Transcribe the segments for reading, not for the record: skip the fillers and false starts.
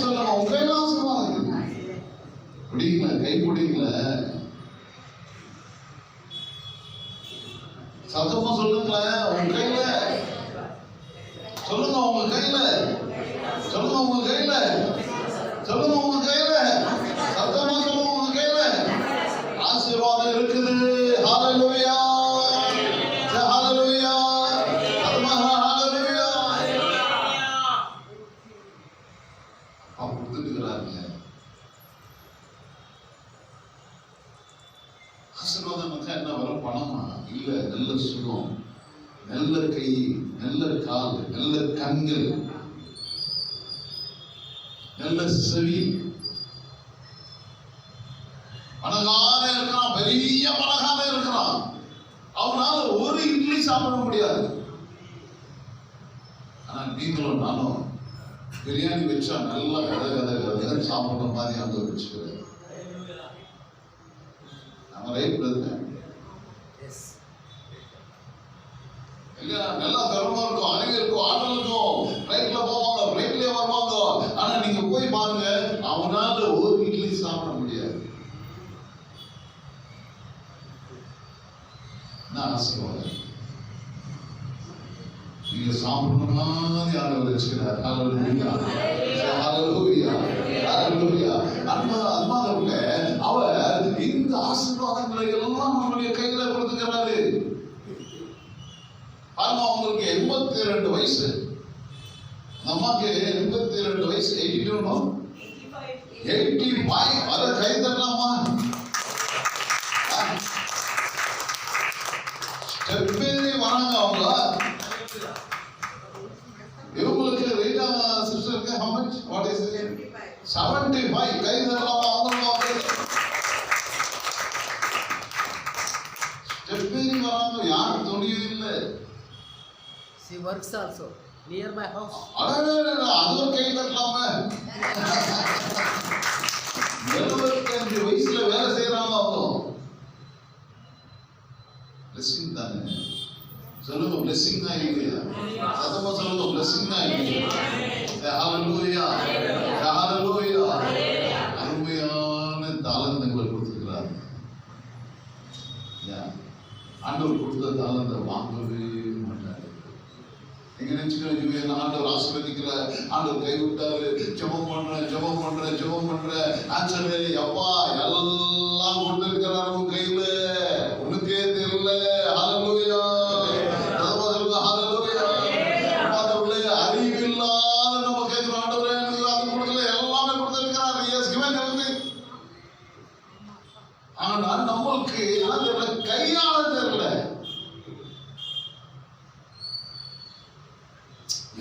சொல்லுங்க, உங்க கையில ஆசீர்வாதம் இருக்கு. பிடிங்களா? கை பிடிங்களா? சத்தமா சொல்லுங்களேன். உங்க கையில சொல்லுங்க, உங்க கையில சொல்லுங்க, உங்க கையில சொல்லுங்க, உங்க கையில சத்தமா சொல்லுங்க, உங்க கையில ஆசீர்வாதம் இருக்குது. ஹalleluya, ஹalleluya, ஹalleluya. அப்ப கொடுத்துட்டுறாங்க. ஆசீர்வாதம் என்ன வரும்? பணமா? இல்ல, நல்ல சுகம், நல்ல கை, நல்ல கால், நல்ல கண்கள், நல்ல செவி. பணக்கார இருக்கிறான், பெரிய பணக்கார இருக்கிறான், அவனால ஒரு இட்லி சாப்பிட முடியாது. ஆனா நீங்களும் நானும் பிரியாணி வச்சா நல்லா கதை சாப்பிடுற மாதிரி அங்க வச்சுக்கிறேன். நம்ம ரைட் பிரதர் இல்லையா? நல்லா திறமா இருக்கும், அறிவு இருக்கும், ஆற்றல் இருக்கும். ரைட்ல போவாங்க, ரைட்லயே வருவாங்க. ஆனா நீங்க போய் பாருங்க, அவனால ஒரு இட்லி சாப்பிட முடியாது. நான் ஆசீர்வாதம் நீங்க சாப்பிடணும்னா ஆண்டவர் வச்சுக்கிறார். ஹalleluya, ஹalleluya, ஹalleluya. அன்பானவர்களே, அவர் இந்த ஆசீர்வாதங்களை எல்லாம் நம்முடைய கையில கொடுத்துக்கிறாரு. பாருங்க, அவங்களுக்கு 82 வயசு, நமக்கு 82 வயசு. 85 வர கை தரலாமா? ஸ்டெப்பேரி வராங்க அவங்க. இவங்களுக்கு ரீட்டா சிஸ்டருக்கு how much? What is it? 75 கை தரலாமா? அவங்களுக்கு ஸ்டெப்பேரி வராங்க, யாரும் துணியும் இல்லை. She works also near my house. அது ஒரு கை தட்டலாமா? 75 வயசுல வேலை செய்யறாங்க அவங்க. பிளெஸிங் தானே? சொல்லுங்க, பிளெஸிங் தான் இல்லையா? சத்தமா சொல்லுங்க, பிளெஸிங் தான் இல்லையா? ஹalleluya, ஹalleluya. அருமையான தாளந்தங்களை கொடுத்திருக்கிறார். ஆண்டவர் கொடுத்த தாளந்தை வாங்கவே மாட்டாரு. நீங்க நினைச்சுக்க, ஆண்டவர் ஆசீர்வதிக்கல, ஆண்டவர் கைவிட்டாரு, ஜெபம் பண்றேன் ஆச்சரே அப்பா எல்லாம் கொடுத்திருக்கிறார் உங்க கையில, உனக்கே தெரியல. ஹalleluya, ஹalleluya. அறிவில்லாத நம்ம கேட்கிறோம், ஆண்டவரே எனக்கு அது கொடுக்கல, எல்லாமே கொடுத்திருக்கிறார். Yes given everything. ஆனா நம்மளுக்கு கையாள தெரியல.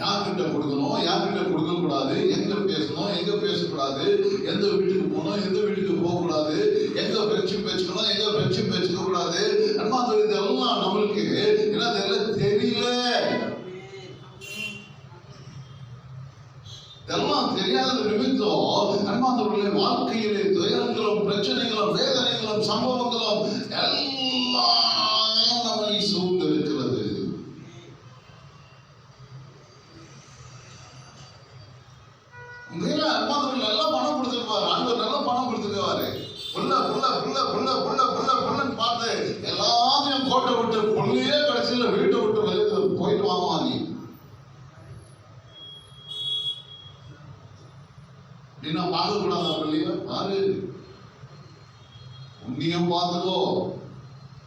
யார்கிட்ட கொடுக்கணும், யார்கிட்ட கொடுக்க கூடாது, எங்க பேசணும், எங்க பேசக்கூடாது, எந்த வீட்டுக்கு போகணும், எந்த வீட்டுக்கு போக கூடாது, எங்க ஃப்ரெண்ட்ஷிப் வச்சுக்கணும், எங்க ஃப்ரெண்ட்ஷிப் வச்சுக்க கூடாது. இதெல்லாம் நம்மளுக்கு தெரியல. இதெல்லாம் தெரியாத நிமித்தம் அன்பார்ந்தவர்களே, வாழ்க்கையிலே துயரங்களும் பிரச்சனைகளும் வேதனைகளும் சம்பவங்களும் எல்லாம் நம்மை சூழ்ந்திருக்கிறது. அன்பார்ந்தவர்கள் நல்லா பணம் கொடுத்துருப்பாரு, ஆண்டவர் நல்லா பணம் கொடுத்துருக்காரு. பார்த்து எல்லாத்தையும் கோட்டை விட்டு பொண்ணையே கடைசியில் வீட்டை விட்டு வெளியே போயிட்டு வாமா. நீ அப்படின்னா பார்க்க கூடாதா? பிள்ளைங்க பாரு, உன்னையும் பார்த்துக்கோ.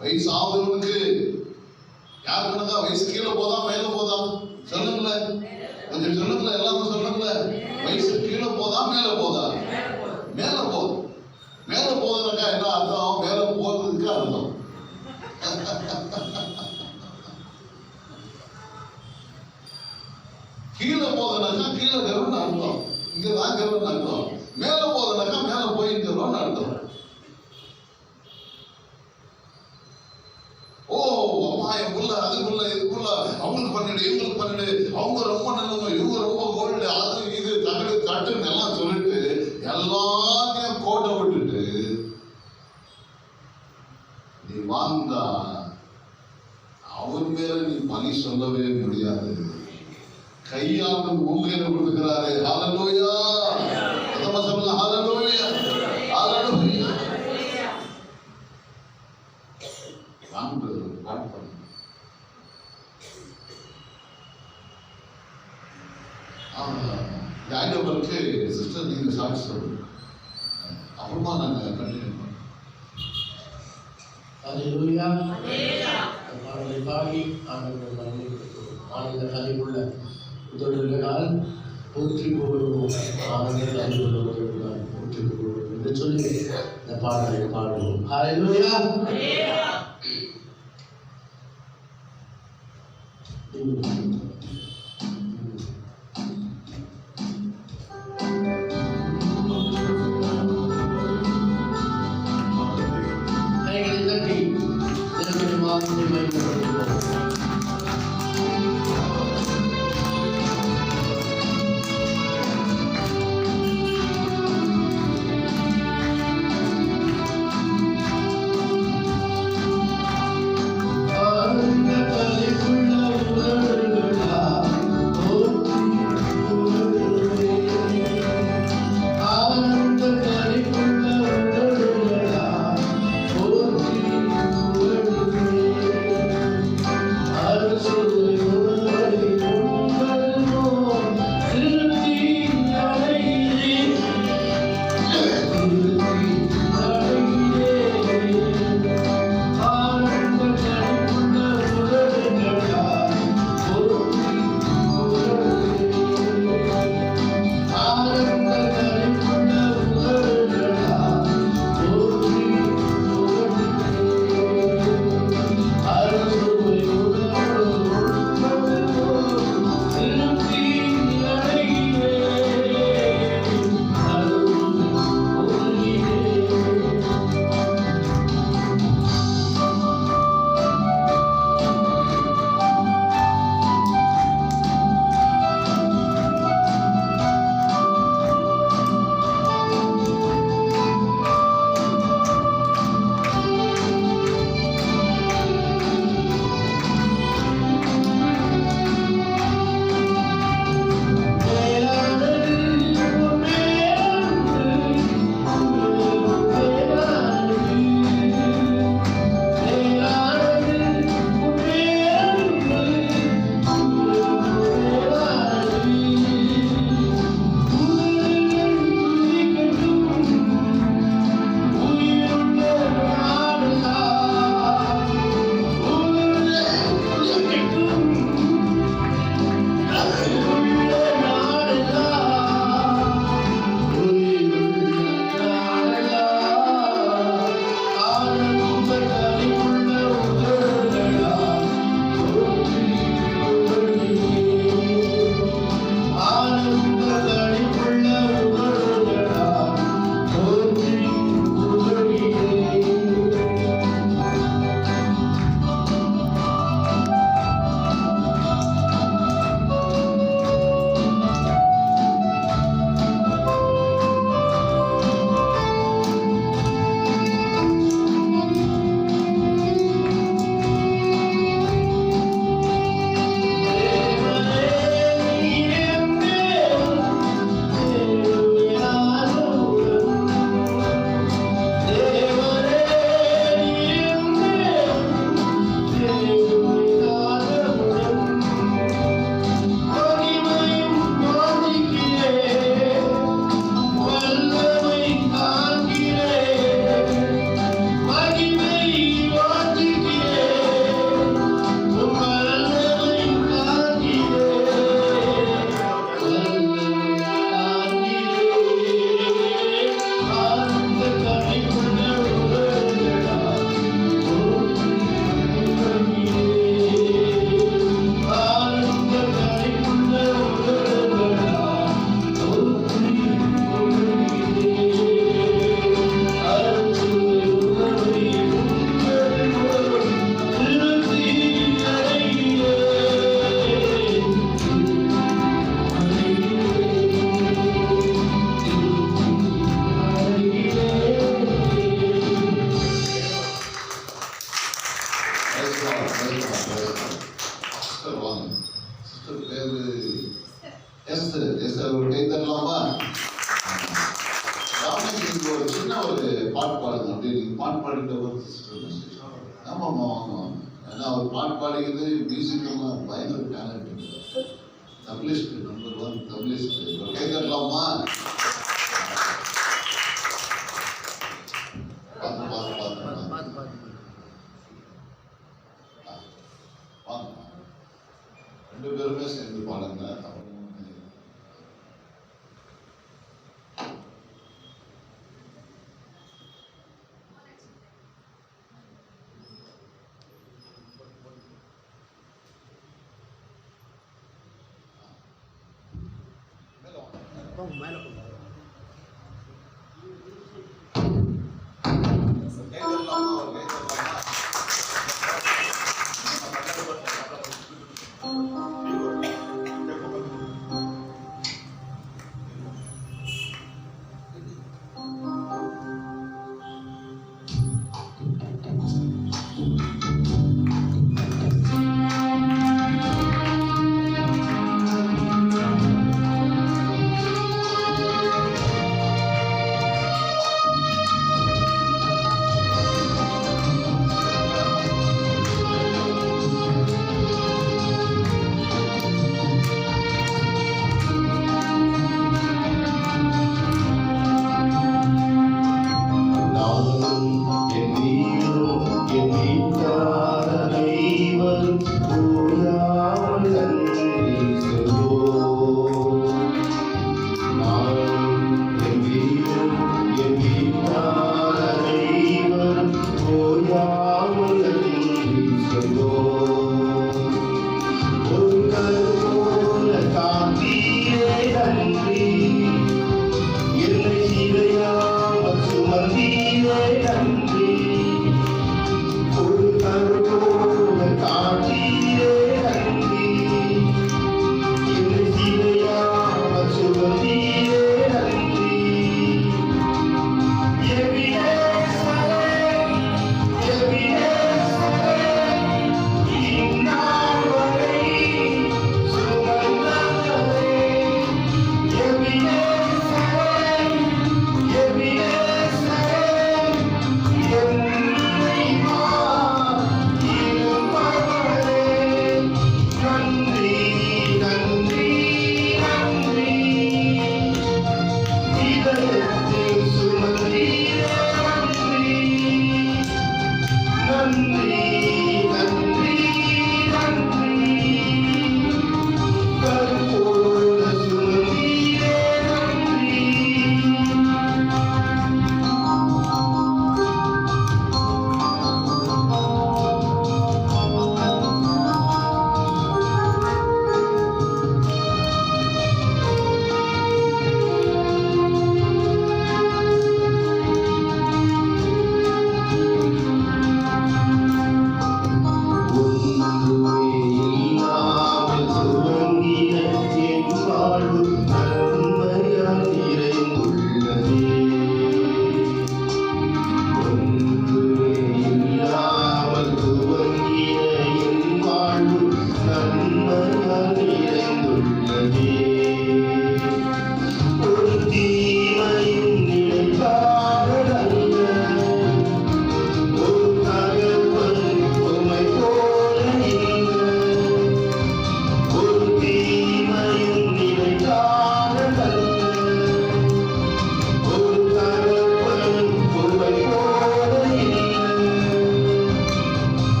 வயசு ஆகுதுக்கு யார் கணக்கா? வயசு கீழே போதா மேல போதா? சொல்லுங்களேன், கொஞ்சம் சொல்லுங்களேன், எல்லாரும் சொல்லுங்களேன். வயசு கீழே போதா மேல போதா? மேல போதும். மேல போதுனாக்கா என்ன அர்த்தம்? மேல போறதுக்கு அர்த்தம். கீழே போதுனாக்கா கீழே கருன்னு அர்த்தம், இங்கதான் கருன்னு அர்த்தம். மேல போதுனாக்கா மேல போயிருக்கிறோம்னு அர்த்தம். ஓ அம்மா, என் புள்ள அதுக்குள்ள இதுக்குள்ள அவங்களுக்கு பண்ணிடு, இவங்களுக்கு பண்ணிடு, அவங்க ரொம்ப நல்லவங்க, இவங்க ரொம்ப கோல்டு, அது இது தகடு தட்டுன்னு எல்லாம் சொல்லிட்டு எல்லாத்தையும் கோட்டை விட்டுட்டு நீ வாழ்ந்தா அவர் மேல நீ பழி சொல்லவே முடியாது. கையாண்டு உண்மையில கொடுக்கிறாரு. ஹalleluya. ஆண்டவருக்கு சிஸ்டர் நீங்க சாட்சி சொல்லுங்க, அப்புறமா நாங்க கண்டினியூ பண்ணுவோம். அல்லேலூயா. பாடலை பாடி ஆண்டவர் மகிமைப்படுத்துவோம். ஆனந்த கலிவுள்ள உதடுகளால் போற்றி புகழுவோம், ஆனந்த கலிவுள்ள உதடுகளால் போற்றி புகழுவோம் என்று சொல்லி இந்த பாடலை பாடுவோம். அல்லேலூயா. கைகளை தட்டி தேவனுடைய நாமத்தை மகிமைப்படுத்துவோம். பாட்டு பாடுங்க அப்படின்னு பாட்டு பாடிட்டு ஒரு ஆமாம்மா வாங்க ஏன்னா அவர் பாட்டு பாடிக்கிறது மியூசிக் எல்லாம் பயங்கர டேலண்ட். தப்லிஸ்ட் நம்பர் 1 தப்லிஸ்ட் கேட்கலாம். அவங்க மேலே கொண்டு வரும்.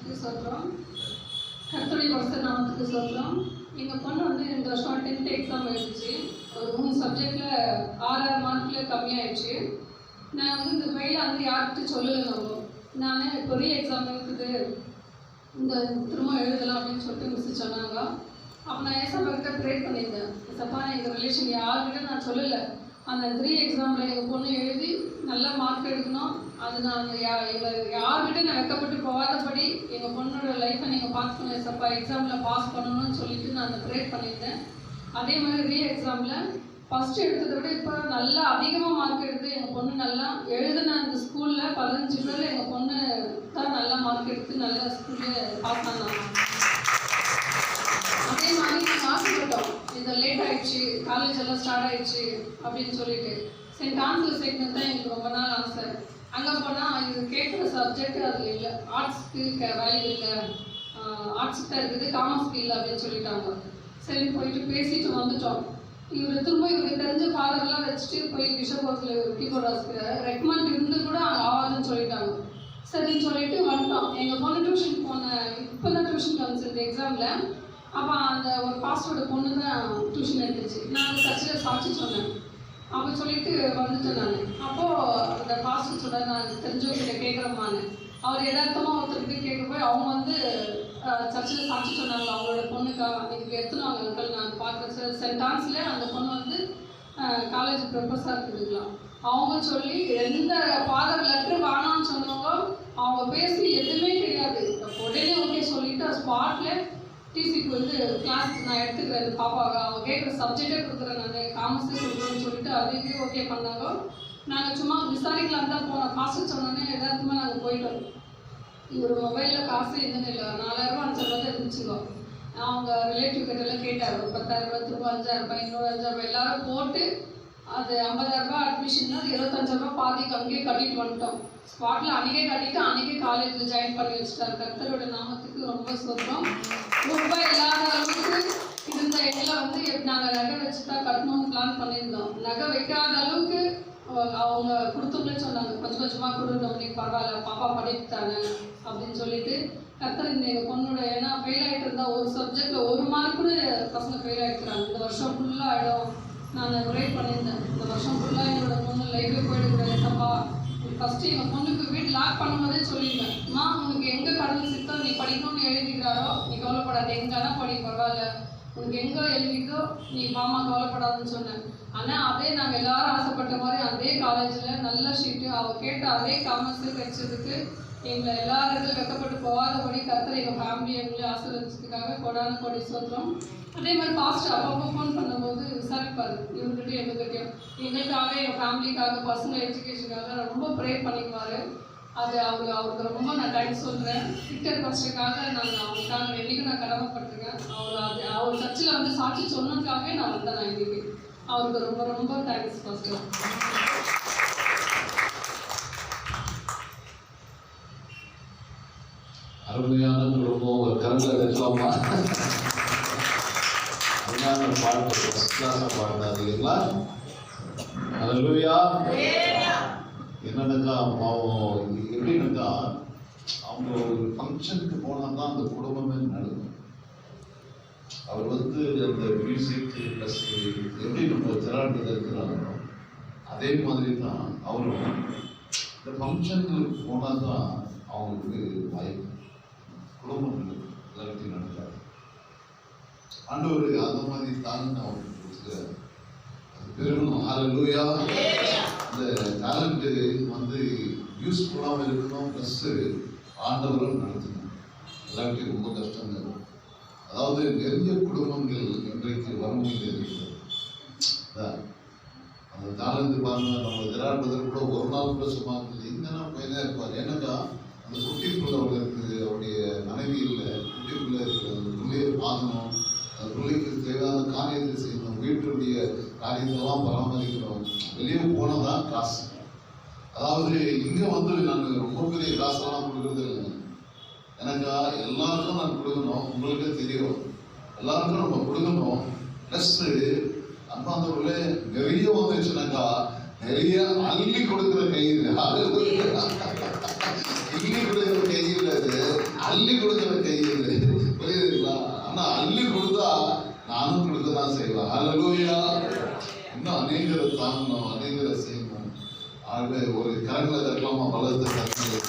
நாமத்துக்கு சொல்கிறோம். கர்த்தருடைய பரிசுத்த நாமத்துக்கு சொல்கிறோம். எங்கள் பொண்ணு வந்து இந்த வருஷம் 10th எக்ஸாம் எழுதிச்சு. ஒரு 3 சப்ஜெக்டில் 6 மார்க்கில் கம்மியாயிடுச்சு. நான் வந்து இந்த ஃபெயிலை வந்து யார்கிட்ட சொல்லலை. நான் இப்போ எக்ஸாம் இருக்குது, இந்த திரும்ப எழுதலாம் அப்படின்னு சொல்லிட்டு மிஸ் சொன்னாங்க. அப்போ நான் ஏசப்பாக்கிட்ட ப்ரே பண்ணியிருந்தேன். ஏசப்பா, எங்கள் ரிலேஷன் யாருக்கிட்ட நான் சொல்லலை, அந்த 3 எக்ஸாமில் எங்கள் பொண்ணு எழுதி நல்ல மார்க் எடுக்கணும். அது நான் யார்கிட்ட நான் வெக்கப்பட்டு போகாதபடி எங்கள் பொண்ணோட லைஃப்பை நீங்கள் பார்த்துக்கணும் ஏசப்பா, எக்ஸாமில் பாஸ் பண்ணணும்னு சொல்லிட்டு நான் அந்த ப்ரே பண்ணியிருந்தேன். அதே மாதிரி எக்ஸாமில் ஃபஸ்ட்டு எடுத்ததை விட இப்போ நல்லா அதிகமாக மார்க் எடுத்து எங்கள் பொண்ணு நல்லா எழுதின அந்த ஸ்கூலில் 15 பேரில் எங்கள் பொண்ணு தான் நல்லா மார்க் எடுத்து நல்ல ஸ்கூலில் பாஸ் பண்ணாங்க. அதே மாதிரி நாங்கள் ஆசைப்பட்டோம், இது லேட் ஆகிடுச்சு, காலேஜ் எல்லாம் ஸ்டார்ட் ஆகிடுச்சு அப்படின்னு சொல்லிட்டு சென்ட் ஆன்ஸில் சேர்க்கணும் தான் எனக்கு ரொம்ப நாள் ஆசை. அங்கே போனால் இது கேட்குற சப்ஜெக்ட் அதில் இல்லை, ஆர்ட்ஸ்க்கு வேல்யூ இல்லை, ஆர்ட்ஸ் தான் இருக்குது, காமர்ஸ்க்கு இல்லை அப்படின்னு சொல்லிட்டாங்க. சரி போயிட்டு பேசிட்டு வந்துட்டோம். இவர் திரும்ப இவருக்கு தெரிஞ்ச ஃபாதர்லாம் வச்சுட்டு போய் பிஷப் ஹவுஸில் கீபோர்ட் வாசிக்கிறார். ரெக்கமெண்ட் இருந்து கூட ஆகாதுன்னு சொல்லிட்டாங்க. சரின்னு சொல்லிட்டு வந்துட்டோம். எங்கள் பொண்ணு டியூஷன் இப்போ தான் டியூஷனுக்கு வந்துச்சு இந்த எக்ஸாமில். அப்போ அந்த ஒரு பாஸ்டரோட பொண்ணு தான் டியூஷன் எடுத்துச்சு. நான் அந்த சர்ச்சில் சாட்சி சொன்னேன். அப்போ சொல்லிட்டு வந்துட்டேன் நான். அப்போது அந்த பாஸ்டர் சொன்னார், நான் தெரிஞ்சவங்கிட்ட கேட்குறேம்மான்னு. அவர் யதார்த்தமாக ஒருத்தருக்கு கேட்க போய் அவங்க வந்து சர்ச்சில் சாட்சி சொன்னாங்க அவங்களோட பொண்ணுக்காக. நீங்கள் எடுத்துனாங்க அங்கிள், நான் பார்க்குறேன் சென்ட் ஆன்ஸில் அந்த பொண்ணு வந்து காலேஜ் ப்ரொஃபஸராக இருக்குதுங்களாம். அவங்க சொல்லி எந்த ஃபாதர் லெட்டர் வேணான்னு சொன்னாங்க, அவங்க பேசி எதுவுமே தெரியாது. உடனே ஓகே சொல்லிவிட்டு ஸ்பாட்டில் டிசிக்கு வந்து கிளாஸ் நான் எடுத்துக்கிறேன் பாப்பாவை, அவங்க கேட்குற சப்ஜெக்டே கொடுக்குறேன், நான் காமர்ஸே கொடுக்குறேன்னு சொல்லிட்டு அதுவே ஓகே பண்ணாங்க. நாங்கள் சும்மா விசாரிக்கலாம் தான் போனோம். காசு சொன்னோன்னே எதார்த்தமாக நாங்கள் போயிட்டோம். இவர் மொபைலில் காசு எதுன்னு இல்லை, 4000 5,000 தான் இருந்துச்சுங்க. அவங்க ரிலேட்டிவ் கிட்டலாம் கேட்டார், ஒரு 10,000 திரும்ப 5,000 இன்னொரு 5,000 எல்லாரும் போட்டு அது 50,000 அட்மிஷன், அது 25,000 பாதிக்கு அங்கேயே கட்டிட்டு வந்துட்டோம். ஸ்பாட்டில் அன்றைக்கே கட்டிட்டு அன்றைக்கே காலேஜில் ஜாயின் பண்ணி வச்சுட்டாரு. கர்த்தரோட நாமத்துக்கு ரொம்ப சொல்கிறோம். ரொம்ப இல்லாத அளவுக்கு இருந்த எங்களை வந்து நாங்கள் நகை வச்சு தான் கட்டணும்னு பிளான் பண்ணியிருந்தோம். நகை வைக்காத அளவுக்கு அவங்க கொடுத்தவங்களே சொன்னாங்க, கொஞ்சம் கொஞ்சமாக கொடுத்தோம், நீ பரவாயில்ல பாப்பா படிப்புத்தானே அப்படின்னு சொல்லிட்டு. கர்த்தர் இந்த எங்கள் பொண்ணோட, ஏன்னா ஃபெயில் ஆகிட்டு இருந்தா ஒரு சப்ஜெக்டில் 1 மார்க் கூட பசங்க ஃபெயில் ஆகிட்டுறாங்க. இந்த வருஷம் ஃபுல்லாக ஆகிடும். நான் ப்ரே பண்ணியிருந்தேன், இந்த வருஷம் ஃபுல்லாக என்னோட பொண்ணு லைஃபே போயிடக்கூடாது ஏசப்பா. ஃபஸ்ட்டு எங்கள் பொண்ணுக்கு வீட்டு லாக் பண்ணும்போதே சொல்லியிருந்தேன், அம்மா உனக்கு எங்கே கடவுள் சித்தம் நீ படிக்கணும்னு எழுதிக்கிறாரோ நீ கவலைப்படாது, எங்கன்னா படி பரவாயில்ல, உனக்கு எங்கே எழுதிக்கோ நீ மாமா கவலைப்படாதுன்னு சொன்னேன். ஆனால் அதே நாங்கள் எல்லாரும் ஆசைப்பட்ட மாதிரி அதே காலேஜில் நல்ல ஷீட்டு அவள் கேட்ட அதே காமர்ஸ் கிடைச்சதுக்கு எங்களை எல்லாரும் வெக்கப்பட்டு போகாதபடி கர்த்தர் எங்கள் ஃபேமிலி எங்களை ஆசீர்வதிச்சதுக்காக கொடான கொடி சொல்கிறோம். அதே மாதிரி பாஸ்டர் அப்பப்போ ஃபோன் பண்ணும்போது விசாரிப்பார், இவங்ககிட்டயும் எங்ககிட்டயும் எங்களுக்காக எங்கள் ஃபேமிலிக்காக பசங்க எஜுகேஷனுக்காக ரொம்ப ப்ரே பண்ணிக்குவார். அது அவருக்கு ரொம்ப நான் தேங்க்ஸ் சொல்கிறேன். விக்டர் பாஸ்டருக்காக அவங்களுக்காக என்றைக்கும் நான் கடமைப்பட்டிருக்கேன். அவர் சர்ச்சில் வந்து சாட்சி சொன்னதுக்காகவே நான் வந்தேன். நான் இன்னைக்கு அவருக்கு ரொம்ப ரொம்ப தேங்க்ஸ் பாஸ்டர். அருமையான குடும்பம், ஒரு கருத்தை எடுக்கலாமா? அருமையான பாட்டு, ஃபர்ஸ்ட் கிளாஸாக பாடினாதீங்களா? அல்லேலூயா. என்னன்னாக்கா பாவம் எப்படின்னாக்கா அவங்க ஒரு ஃபங்க்ஷனுக்கு போனால் தான் அந்த குடும்பமே நடக்கும். அவர் வந்து அந்த மியூசிக் ப்ளஸ் எப்படி நம்ம ஜெரால்டில் இருக்கிறாங்களோ அதே மாதிரி தான் அவரும் இந்த ஃபங்க்ஷனுக்கு போனால் தான் அவங்களுக்கு வாய்ப்பு, குடும்பம் எல்லாத்தையும் நடக்காது. ஆண்டவர் அந்த மாதிரி தான் அவருக்கு கொடுக்குறாரு. அது பெருகணும். ஹல்லேலூயா. அந்த டேலண்ட்டு வந்து யூஸ்ஃபுல்லாகவும் இருக்கணும், ப்ளஸ்ஸு ஆண்டவரும் நடத்தணும். எல்லாத்தையும் ரொம்ப கஷ்டங்க. அதாவது நிறைய குடும்பங்கள் இன்றைக்கு வறுமையில் இருக்கிறது. அந்த டேலண்ட் பாருங்க, நம்ம ஜெரால்ட் பிரதர் கூட ஒரு நாள் கூட சும்மா எங்கன்னா போய்தான் இருப்பார். ஏன்னாக்கா அந்த குட்டிக்குள்ள அவர்களுக்கு அவருடைய மனைவி இல்லை, குட்டிக்குள்ளே இருக்கிற அந்த பிள்ளையை பார்க்கணும், அந்த பிள்ளைக்கு தேவையான காரியத்தை செய்யணும், வீட்டுடைய காரியத்தெல்லாம் பராமரிக்கணும். வெளியே போனதான் காசு. அதாவது இங்கே வந்து நாங்கள் ரொம்ப பெரிய காசெல்லாம் கொடுக்குறது இல்லைங்க. எனக்கா எல்லாருக்கும் நான் கொடுக்கணும், உங்களுக்கே தெரியும், எல்லாருக்கும் நம்ம கொடுக்கணும். ப்ளஸ்ஸு அன்பாந்தவர்களே நிறைய வந்துச்சுனாக்கா நிறைய அள்ளி கொடுக்குற கையில், அள்ளி கொடுக்குற கையில் அது அள்ளி கொடுக்கிற கை இல்லை, புரியுதுங்களா? ஆனா அள்ளி கொடுத்தா நானும் கொடுக்க தான் செய்வேன். ஹல்லேலூயா. இன்னும் அநேகரை தாங்கணும், அநேகரை செய்யணும். ஆகவே ஒரு கரங்களை தட்டலாமா? பலத்த கரங்களை.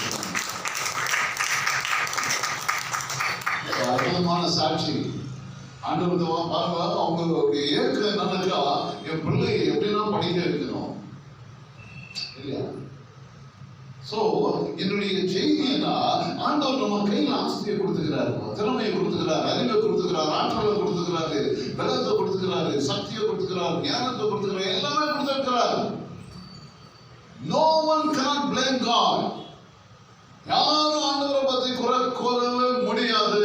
அற்புதமான சாட்சி. ஆண்டவர் பாருங்க, அவங்களுடைய இயக்கம் என்னன்னாக்கா, என் பிள்ளை எப்படின்னா படிக்க வைக்கணும் இல்லையா? சோ என்னுடைய செய்தி என்ன, ஆண்டவர் நம்ம கையில் ஆஸ்தியை கொடுத்துக்கிறாரு, திறமையை கொடுத்துக்கிறார், அறிவை கொடுத்துக்கிறார், ஆற்றலை கொடுத்துக்கிறாரு, பலத்தை கொடுத்துக்கிறாரு, சக்தியை கொடுத்துக்கிறார், ஞானத்தை கொடுத்துக்கிறார், எல்லாமே கொடுத்திருக்கிறார். No one cannot blame God. யாரும் ஆண்டவரை பற்றி குறை கூறவே முடியாது.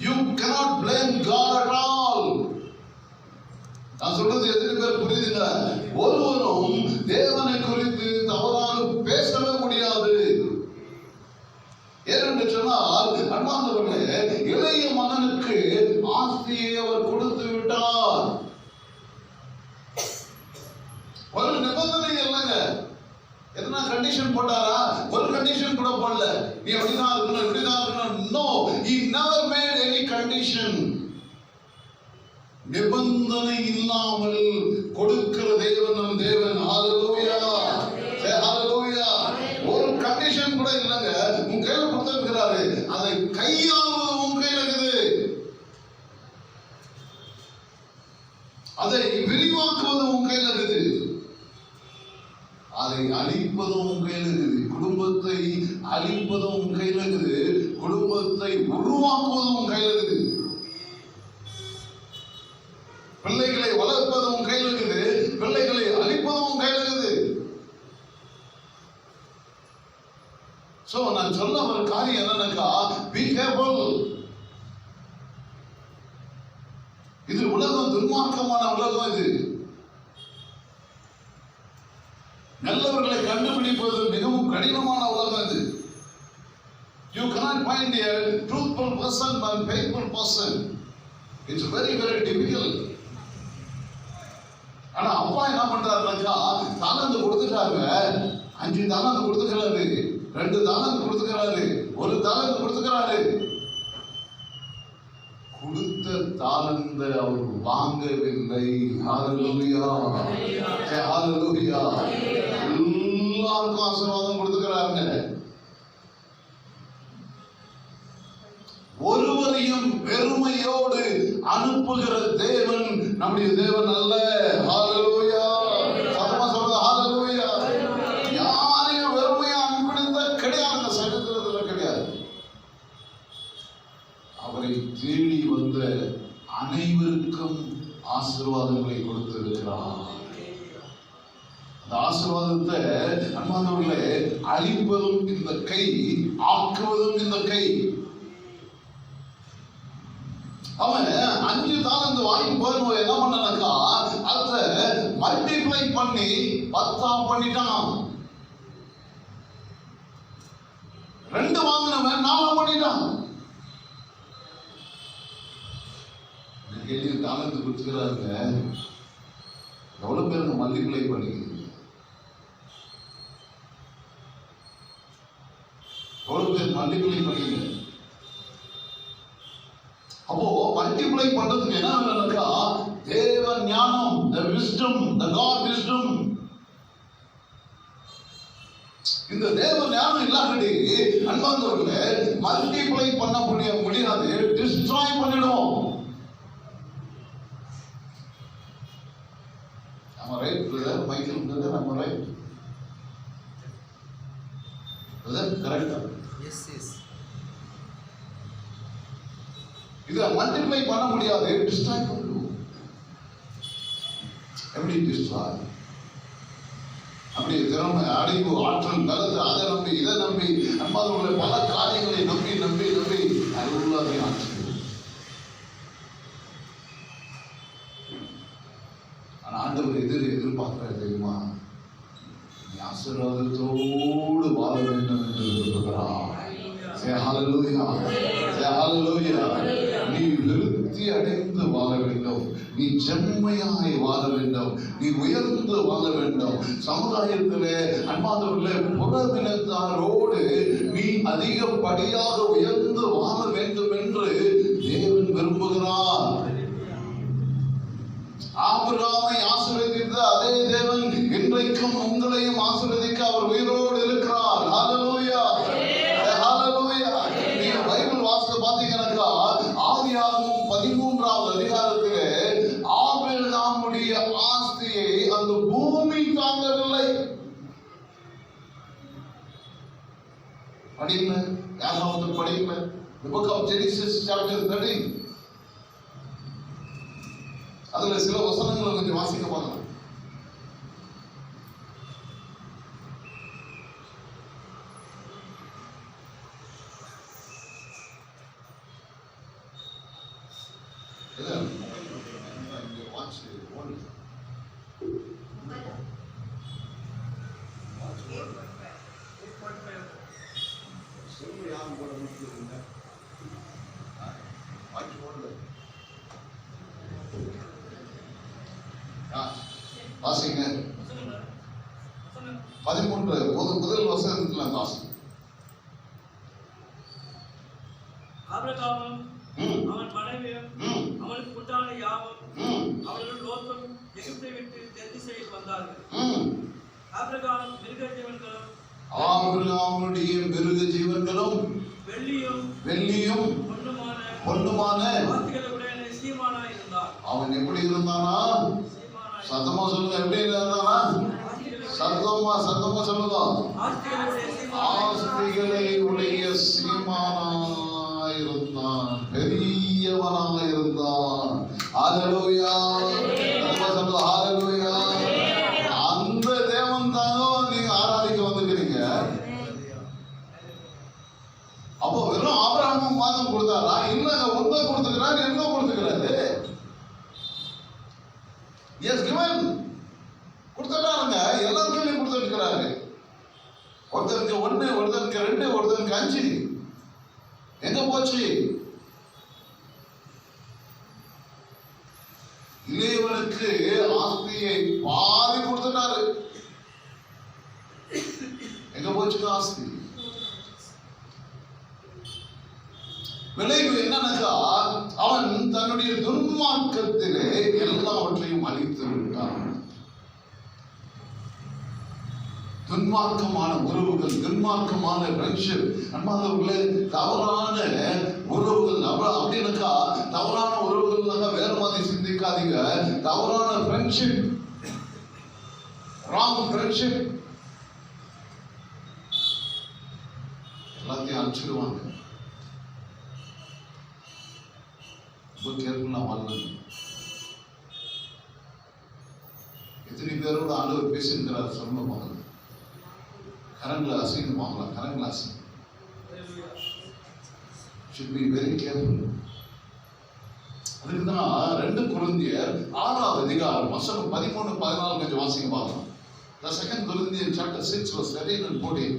You cannot blame God at all. நான் சொல்றது எத்தனை பேர் புரியுதுங்க? ஒருவரும் தேவனை குறித்து தவறாக பேசவே முடியாது. ஏனென்று சொன்னால், அன்பார்ந்தவர்களே, இளைய மகனுக்கு ஆஸ்தியை அவர் கொடுத்து விட்டார். ஒரு நிபந்தனை இல்லைங்க. எதனா கண்டிஷன் போட்டாரா? ஒரு கண்டிஷன் கூட போடல. நீ அப்படிதான் இருக்கணும், இப்படிதான் இருக்கணும். No, he never made any condition. நிபந்தனை இல்லாமல் கொடுக்கிற தேவன் நம் தேவன். ஹல்லேலூயா, ஹல்லேலூயா. ஒரு கண்டிஷன் கூட இல்லைங்க. உன் கையில கொடுத்திருக்கிறாரு, அதை கையாளுவது உன் கையில இருக்குது. அதை விரிவாக்குவது உன் கையில இருக்குது. அதை அழிப்பதும் உன் கையில் இருக்குது. குடும்பத்தை அழிப்பதும் உன் கையில் இருக்குது. குடும்பத்தை உருவாக்குவதும் உன் கையில் இருக்குது. பிள்ளைகளை வளர்ப்பதும் உன் கையில் இருக்குது. பிள்ளைகளை அழிப்பதும் உன் கையில் இருக்குது. சோ நான் சொல்ல ஒரு காரியம் என்னன்னாக்கா, be careful. இது உலகம், துன்மார்க்கமான உலகம். இது நல்லவர்களை கண்டுபிடிப்பது மிகவும் கடினமான உலகம். இது you cannot find a truthful person and faithful person. It's very very difficult. ஆனா அப்பா என்ன பண்றாருனாக்கா, தாளந்து கொடுத்துட்டாங்க, 5 தாளந்து கொடுத்துக்கிறாரு, 2 தாளந்து கொடுத்துக்கிறாரு, 1 தாளந்து கொடுத்துக்கிறாரு. கொடுத்த தாளந்தை அவர் வாங்கவில்லை. ஹல்லேலூயா, ஹல்லேலூயா. எல்லாருக்கும் ஆசீர்வாதம் கொடுத்துக்கிறாங்க. ஒருவரையும் பெருமையோடு அனுப்புகிற தேவன் நம்முடைய தேவன் அல்ல. ஹல்லேலூயா. சத்தமா சொல்லுங்க, ஹல்லேலூயா. யாரையும் வெறுமையா அனுப்பினது கிடையாது, சரித்திரத்துல கிடையாது. அவரை தேடி வந்த அனைவருக்கும் ஆசீர்வாதங்களை கொடுத்திருக்கிறார். அந்த ஆசீர்வாதத்தை அன்பானவர்களே, அழிப்பதும் இந்த கை, ஆக்குவதும் இந்த கை. அவன் 5 தாளந்து வாங்கி போய் என்ன பண்ணாக்கா, அதை மல்டிப்ளை பண்ணி 10 பண்ணிட்டான். 2 வாங்கினவன் 4 பண்ணிட்டான். கேள்வி, தாளந்து கொடுத்துக்கிறாங்க, எவ்வளவு பேருக்கு மல்டிப்ளை பண்ணிக்கிறீங்க? எவ்வளவு பேர் மல்டிப்ளை பண்ணிக்கிறீங்க? அப்போ மல்டிப்ளை பண்றதுக்கு என்ன வேணும்னாக்கா, தேவ ஞானம், the wisdom, the God wisdom. இந்த தேவ ஞானம் இல்லாட்டி அன்பார்ந்தவர்களே, மல்டிப்ளை பண்ண முடியாது, டிஸ்ட்ராய் பண்ணிடும். நம்ம ரைட் பிரதர், மைக்கேல் பிரதர், நம்ம ரைட் பிரதர், கரெக்டா? Yes yes. இதை மல்டிப்ளை பண்ண முடியாது, டிஸ்ட்ராய் பண்ணிடும். எப்படி டிஸ்ட்ராய்? அப்படி திறமை, அறிவு, ஆற்றல், பலத்தை, அதை நம்பி இதை நம்பி அன்பார்ந்தவர்களை பல காரியங்களை நம்பி நம்பி நம்பி எல்லாத்தையும் ஆச்சு. ஆனா ஆண்டவர் எதிர்பார்க்கிறார் தெரியுமா? நீ ஆசீர்வாதத்தோடு வாழ வேண்டும் என்று விரும்புகிறார். ஹalleluya. ஹalleluya. நீ விருத்தி அடைந்து வாழ வேண்டும், நீ செம்மையாய் வாழ வேண்டும், நீ உயர்ந்து வாழ வேண்டும். சமுதாயத்திலே அன்பானவர்களே, புறவினத்தாரோடு நீ அதிகப்படியாக உயர்ந்து வாழ வேண்டும் என்று தேவன் விரும்புகிறார். ஆபிரகாமை ஆசீர்வதித்த அதே தேவன் இன்றைக்கும் உங்களையும் ஆசீர்வதிக்க அவர் உயிரோடு இருக்கிறார். ஹalleluya. ஹalleluya. நீங்க பைபிள் வாசித்து பாத்தீங்கன்னா ஆதியாகமம் 13வது அதிகாரத்திலே ஆபிரகாமுடைய ஆஸ்தியை அந்த பூமி தாங்கவில்லை. படிங்க, யாராவது படிங்க. The book of Genesis chapter 13. அதுல சில வசனங்களை கொஞ்சம் வாசிக்க பார்க்கலாம். வாசிங்க 13 முதல் வசனத்துல வாசி. ஆபிரகாமும் அவன் மனைவியும் அவனுக்கு உண்டான யாவும் அவர்கள் லோத்தும் எகிப்தை விட்டு தென்திசையில் வந்தார்கள். ஆபிரகாமும் மிருக ஜீவன்களும் வெள்ளியும் பொன்னுமான சீமானாய் இருந்தார். அவன் எப்படி இருந்தானா? சத்தமா சொல்லுங்க, எப்படி இருந்தானா? சத்தமா சொல்லுங்க. ஆஸ்திகளை உடைய சீமானாயிருந்தான், பெரியவனாயிருந்தான். ஹalleluya. சொல்லுங்க ஹalleluya. அந்த தேவன் தானோ நீங்க ஆராதிக்க வந்திருக்கீங்க. அப்போ வெறும் ஆபிரகாமும் மாதம் கொடுத்தாரா? இல்லங்க, உண்மை கொடுத்துக்கிறாரு, என்ன கொடுத்துக்கிறாரு? எஸ் கிவன் கொடுத்துட்டாருங்க, எல்லாருக்கும் கொடுத்துருக்கிறாரு. ஒருத்தருக்கு 1, ஒருத்தருக்கு 2, ஒருத்தருக்கு 5. எங்க போச்சு? இளையவனுக்கு ஆஸ்தியை பாதி கொடுத்துட்டாரு. எங்க போச்சுங்க ஆஸ்தி? விளைவு என்னன்னாக்கா, அவன் தன்னுடைய துன்மார்க்கத்திலே எல்லாவற்றையும் அழித்து விட்டான். துன்மார்க்கமான உறவுகள், துன்மார்க்கமான ஃப்ரெண்ட்ஷிப். அன்பானவர்களே, தவறான உறவுகள் அப்படின்னாக்கா, தவறான உறவுகள்னாக்கா வேற மாதிரி சிந்திக்காதீங்க. தவறான ஃப்ரெண்ட்ஷிப், ராங் ஃப்ரெண்ட்ஷிப் எல்லாத்தையும் அழிச்சிடுவாங்க. கேர்ஃபுல்லா வாழணும். எத்தனை பேரோட ஆண்டவர் பேசுகிறார் சொல்ல வாங்க. கரங்களை அசைந்து வாங்கலாம். கரங்களை அசை. should be very careful. அதுக்கு தான் 2 கொரிந்தியர் 6வது அதிகாரம் வசனம் 13, 14 கொஞ்சம் வாசிக்க பார்க்கலாம். The 2 Corinthians chapter 6 verse 13 and 14.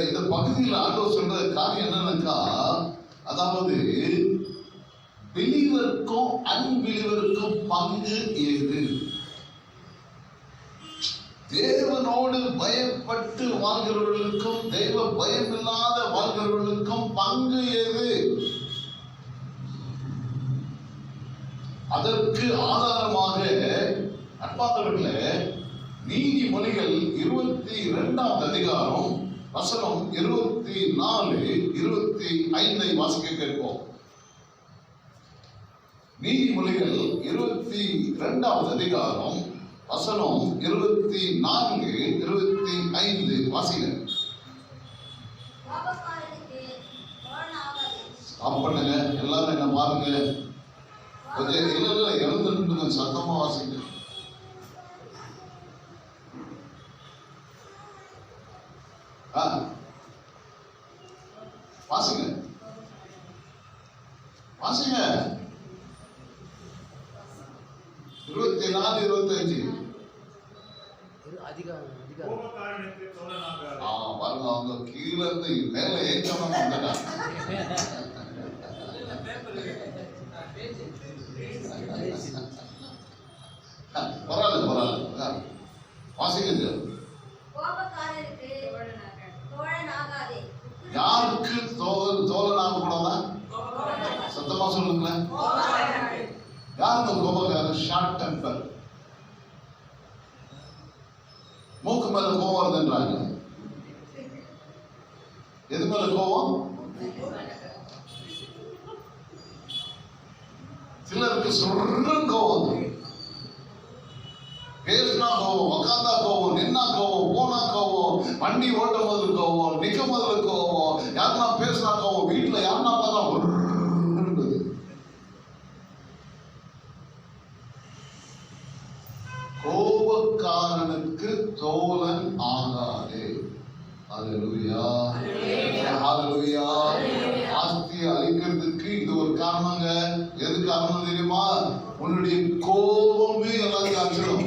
இந்த பகுதியில் ஆண்டவர் சொல்ற காரியம் என்னன்னாக்கா, அதாவது பிலீவருக்கும் அன்பிலீவருக்கும் பங்கு ஏது? தேவனோடு பயப்பட்டு வாழ்கிறவர்களுக்கும் தெய்வ பயம் இல்லாத வாழ்கிறவர்களுக்கும் பங்கு ஏது? அதற்கு ஆதாரமாக அன்பானவர்களே, நீதிமொழிகள் 22வது அதிகாரம் வசனம் 24, 25 வாசிக்க கேட்போம். நீதிமொழிகள் 22வது அதிகாரம் வசனம் 24, 25 வாசிங்க. ஸ்டாப் பண்ணுங்க, எல்லாரும் என்ன பாருங்க. கொஞ்சம் இல்ல எழுந்துட்டு சத்தமா வாசிங்க. வாசிங்க வாசிங்க. 24, 25 பாருங்க. அவங்க கீழே இருந்து மேல ஏற்கனவே வந்துட்டாங்க. பரவாயில்ல வாசிங்க. யாருக்கு தோழனாக கூடாதா? சத்தமா சொல்லுங்களேன். யாருக்கு கோபக்காரன்? ஷார்ட் டெம்பர், மூக்கு மேல கோபம் வருதுன்றாங்க. எது மேல கோபம்? சிலருக்கு சொல்ற கோபம், பேசினா கோபம், உக்காந்தா கோபம், நின்னா கோபம், போனா கோபம், வண்டி ஓட்டும் போது கோபம், நிக்கும் போது கோபம், யாருன்னா பேசினா கோபம், வீட்டுல யாருன்னா பார்த்தா கோபக்காரனுக்கு தோழன் ஆகாதே. ஹல்லேலூயா, ஹல்லேலூயா. ஆஸ்தியை அழிக்கிறதுக்கு இது ஒரு காரணங்க. எது காரணம் தெரியுமா? உன்னுடைய கோபமே எல்லாத்தையும் அழிச்சிடும்.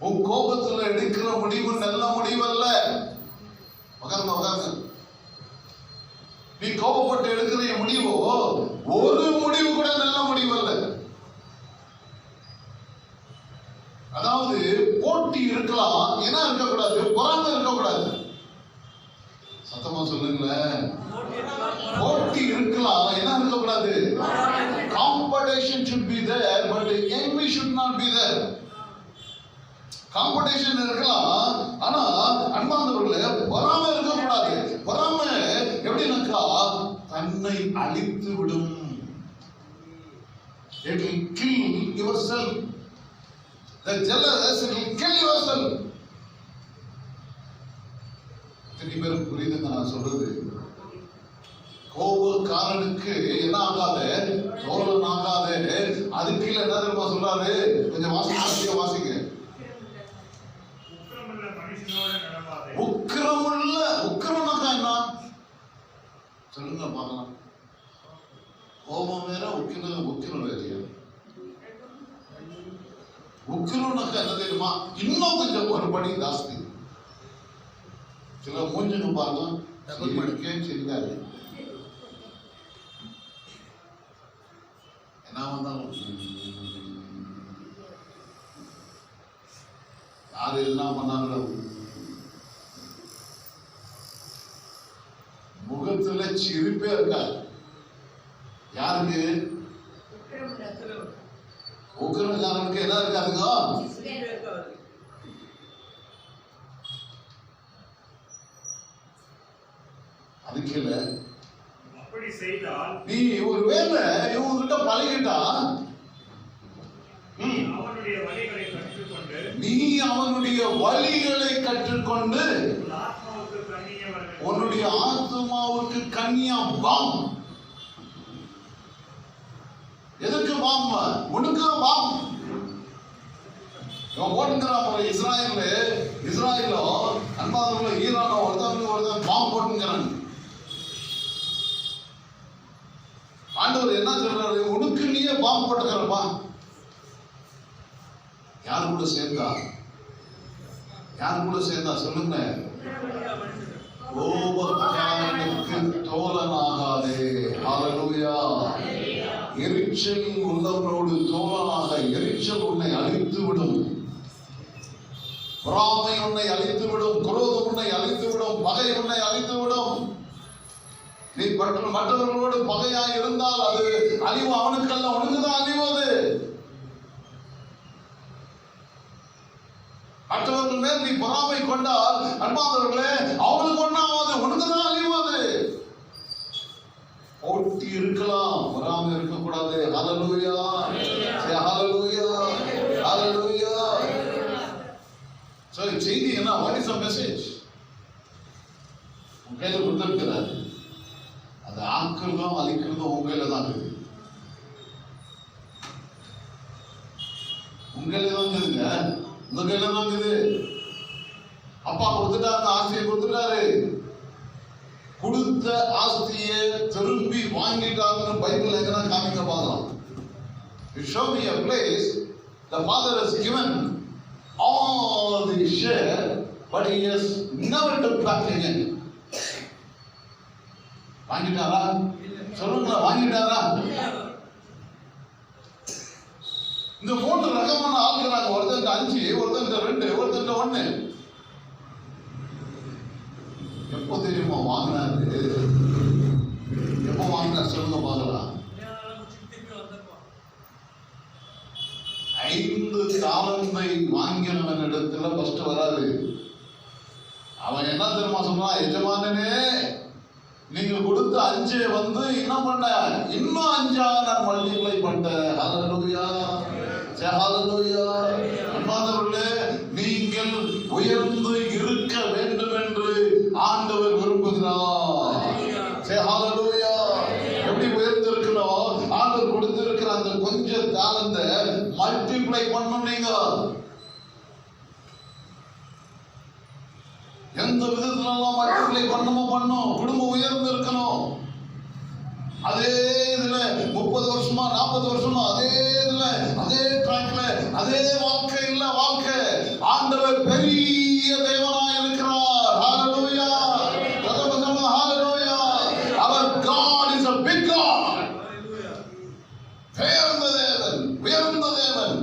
உன் கோபத்துல எடுக்கிற முடிவு நல்ல முடிவு அல்ல. உட்கார்ந்து நீ கோபப்பட்டு எடுக்கிற முடிவோ ஒரு முடிவு கூட நல்ல முடிவு அல்ல. அதாவது போட்டி இருக்கலாம், என்ன இருக்கக்கூடாது? பொறாமை இருக்கக்கூடாது. சத்தமா சொல்லுங்களேன். போட்டி இருக்கலாம், என்ன இருக்கக்கூடாது? Competition should be there, but envy should not be there. Competition இருக்கலாம், ஆனா அன்பானவர்களே பொறாமை இருக்கக்கூடாது. பொறாமை எப்படின்னாக்கா தன்னை அழித்து விடும். It will kill yourself. The jealous will kill yourself. எத்தனை பேருக்கு புரியுதுங்க நான் சொல்றது? கோபக்காரனுக்கு என்ன ஆகாது? தோழன் ஆகாது. அதுக்கு கீழே என்ன தெரியுமா சொல்றாரு? கொஞ்சம் வாசிக்க. உக்கிரம்னாக்கா என்ன சொல்லுங்க பார்க்கலாம். கோபம் வேற, உக்கிரம் வேறையா? உக்கிரம்னாக்கா என்ன தெரியுமா? இன்னும் கொஞ்சம் ஒரு படி ஜாஸ்தி. சில மூஞ்சுங்க பாருங்க, சரிக்காது. என்ன வந்தாலும் யாரு என்ன பண்ணாலும் முகத்துல சிரிப்பே இருக்காது. யாருக்கு? உக்கிரக்காரனுக்கு என்ன இருக்காதுங்க? அதுக்கு இல்ல. நீ ஒரு வேலை இவங்க கிட்ட பழகிட்டா, நீ அவனுடைய வழிகளை கற்றுக்கொண்டு உன்னுடைய ஆத்மாவுக்கு கன்னியா பாம். எதுக்கு பாம்? உனக்கு பாம். இவன் போட்டுங்கிறான். இஸ்ராயலோ அன்பாதவங்களோ ஈரானோ ஒருத்தன் பாம் போட்டுங்கிறான். ஆண்டவர் என்ன சொல்றாரு? உனக்கு நீயே பாம் போட்டுக்கிறப்பா. யாரு கூட சேர்ந்தா சொல்லுங்க. கோபக்காரனுக்கு தோழனாகாதே. ஹல்லேலூயா. எரிச்சல் உள்ளவனோடு தோழனாக. எரிச்சல் உன்னை அழித்து விடும். பொறாமை உன்னை அழித்து விடும். குரோதம் உன்னை அழித்து விடும். பகை உன்னை அழித்து விடும். நீ மற்றவர்களோடு பகையாய் இருந்தால் அது அழிவு அவனுக்கல்ல, உனக்குதான் அழிவது. மற்றவர்கள் மேல் நீ பொறாமை கொண்டால் அன்பானவர்களே அவங்களுக்கு ஒன்றாவது, உனக்குதான் அழிவது. போட்டி இருக்கலாம், வராம இருக்க கூடாது. ஹalleluya, ஹalleluya, ஹalleluya. சோ செய்தி என்ன? What is the message? உங்களை கொடுத்திருக்கிறார். அது ஆக்குறதும் அழிக்கிறதும் உங்களை தான் இருக்கு. உங்களை தான் இருக்குங்க, உங்க கையில தான் இருக்குது. அப்பா கொடுத்துட்டாரு, ஆசையை கொடுத்துட்டாரு. கொடுத்த ஆஸ்தியை திரும்பி வாங்கிட்டாங்கன்னு பைபிள் எங்கன்னா காமிக்க பார்க்கலாம். Show me a place the father has given all the share, but he has never took back again. வாங்கிட்டாரா? சொல்லுங்க, வாங்கிட்டாரா? இந்த 3 ரகமான ஆளுங்கிறாங்க. ஒருத்தன் 5, ஒருத்தன் 2, ஒருத்தன் 1. எப்போ தெரியுமா வாங்கினாரு? எப்போ வாங்கினார் சொல்லுங்க பார்க்கலாம். 5 தாலந்தை வாங்கினவன் இடத்துல ஃபர்ஸ்ட் வராது. அவன் என்ன தெரியுமா சொல்றான்? எஜமானனே, நீங்க கொடுத்த 5 வந்து என்ன பண்ண? இன்னும் 5 நான் மல்டிப்ளை பண்ணிட்டேன். ஹalleluya, ஹalleluya. அன்பானவர்களே, நீங்கள் உயர்ந்து இருக்க வேண்டும் என்று ஆண்டவர் விரும்புகிறார். ஹalleluya. எப்படி உயர்ந்து இருக்கணும்? ஆண்டவர் கொடுத்திருக்கிற அந்த கொஞ்சம் தாளந்தை மல்டிப்ளை பண்ணணும். நீங்க எந்த விதத்திலெல்லாம் மல்டிப்ளை பண்ணும். குடும்பம் உயர்ந்து இருக்கணும். அதே இதுல 30 வருஷமா 40 வருஷமா அதே இதுல அதே ட்ராக்ல அதே வாழ்க்கை இல்ல. வாழ்க்கை ஆண்டவர் பெரிய தேவனாய் இருக்கிறார். ஹalleluya, ஹalleluya. Our God is a big God. உயர்ந்த தேவன்.